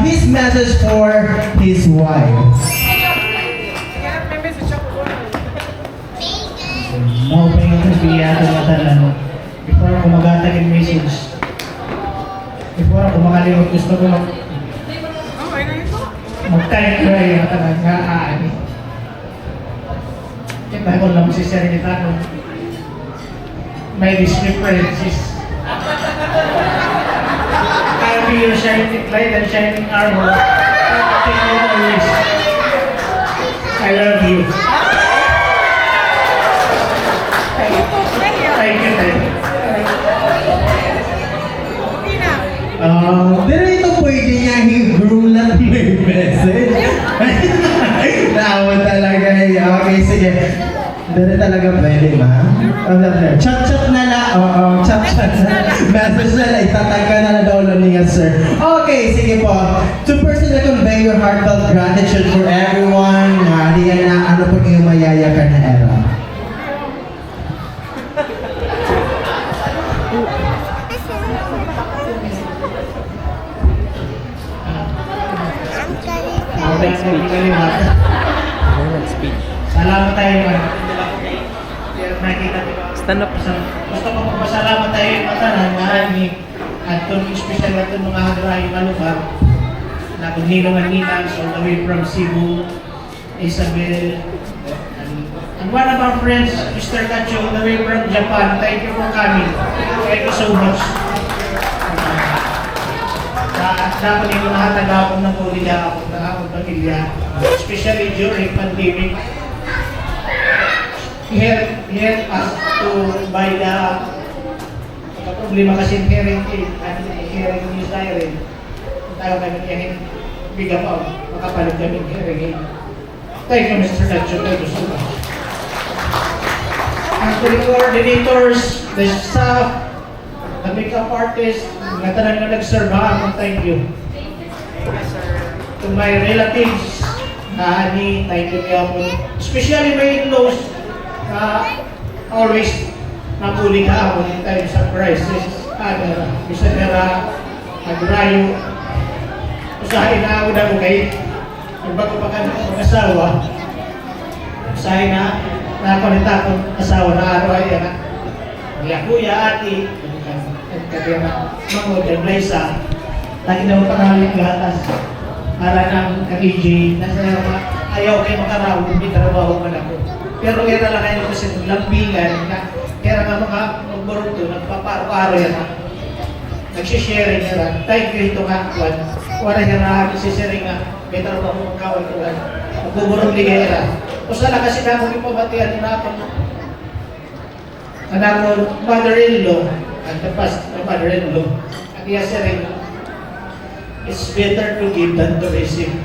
his message for his wife. Mau pengen terbiasa matalan. Before ako magatag yung message. Before ako makalimot, gusto ko mag-type ko yung matalan nga aani. Kita ko lang si Serenita ko. My Disney princess. I'll be your shining light and shining armor. Take you always. I love you. Thank you, thank you. Pero ito pwede niya higulat may message. Nawa talaga niya. Okay, sige. Pero talaga pwede, ma'am. Chat-chat na lang. Oo, chat-chat na. Message na lang. Itatagka na daw niya, sir. Okay, sige po. To personally convey your heartfelt gratitude for everyone. Diyan na ano po yung mayayakan na era. Salamat tayo. Nakita ko. Stand up. Gusto ko magpasalamat tayo yung matanan na ni at itong special na itong mga hadrayo malubar na kung ninong ninang all the way from Cebu, Isabel, and one of our friends, Mr. Kacho, all the way from Japan. Thank you for coming. Thank you so much. Dapat yung mga taga-apong ng Korea, akong taga-apong pamilya, especially during pandemic. He helped us to buy the problema kasi hearing aid and hearing news diary. Tayo kami yung bigyan pa, makapalit kami hearing aid. Thank you, Mr. Nacho. Thank you so much. And to the coordinators, the staff, the makeup artist, na talagang nag-serve ha, thank you. To my relatives, na ani, thank you kaya po. Especially my in-laws, always napuling ako in time sa crisis. Bisa nila nagrayo. Usahin na ako na ko kayo. Bago pa kami mag-asawa, usahin na napalit akong asawa na araw ay na. Kaya kuya, ati, kaya mangod ang Liza, lagi na mo pangalit lahat para ng ka-DJ, ayaw kayo makarawag, hindi trabaho man ako. Pero kaya lang kayo kasi lambingan na kaya nga mga magborong doon, nagpaparo-paro yan. Nagsisharing yan. Thank you ito nga, Juan. Wala niya na nagsisharing nga. May trabaho mong kawal ko lang. Magbuborong ligay yan. Tapos na kasi na akong ipabatihan na ako. Anak ko, mother-in-law. At the past, mother-in-law. At iya sharing, it's better to give than to receive.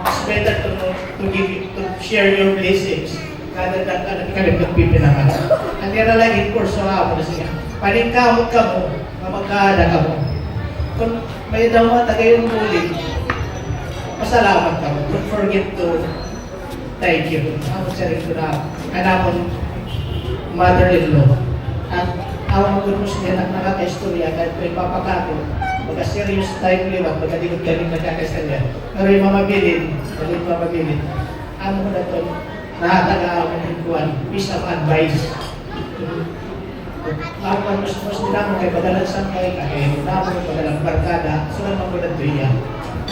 It's better to give, to share your blessings. Kada kami nagpipinaman. Ang kaya lagi kurso ako na siya. Paningkamot ka mo, mamagkada ka mo. Kung may daw mga tagay yung muli, pasalamat ka mo. Don't forget to thank you. Ako siya rin ko na anak ko mother-in-law. At awang ko siya nakaka-istorya kahit may papakako. Magka-serious time liwat, magka-digod kami nagkakasanya. Pero yung mamabilin, ano mo na ito? Nakataga ako ng kuwan, piece of advice. Ako ang mas nila mo kay padalang sangkay, kaya naman mo padalang barkada, sila magulat doon yan.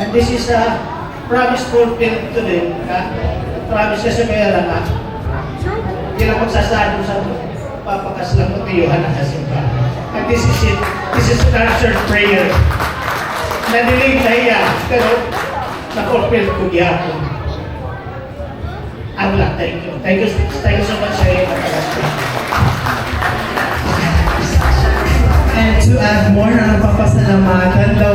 And this is a promise fulfilled to them, promise kasi kaya lang ha. Hindi lang magsasado sa papakas lang mo tiyuhan ang kasimba. And this is it. This is an answered prayer. Nadilig na iya, pero na-fulfilled ko gihapon. Allah, thank you. Thank you so much, sir. And to add more, ang papasalamatan daw.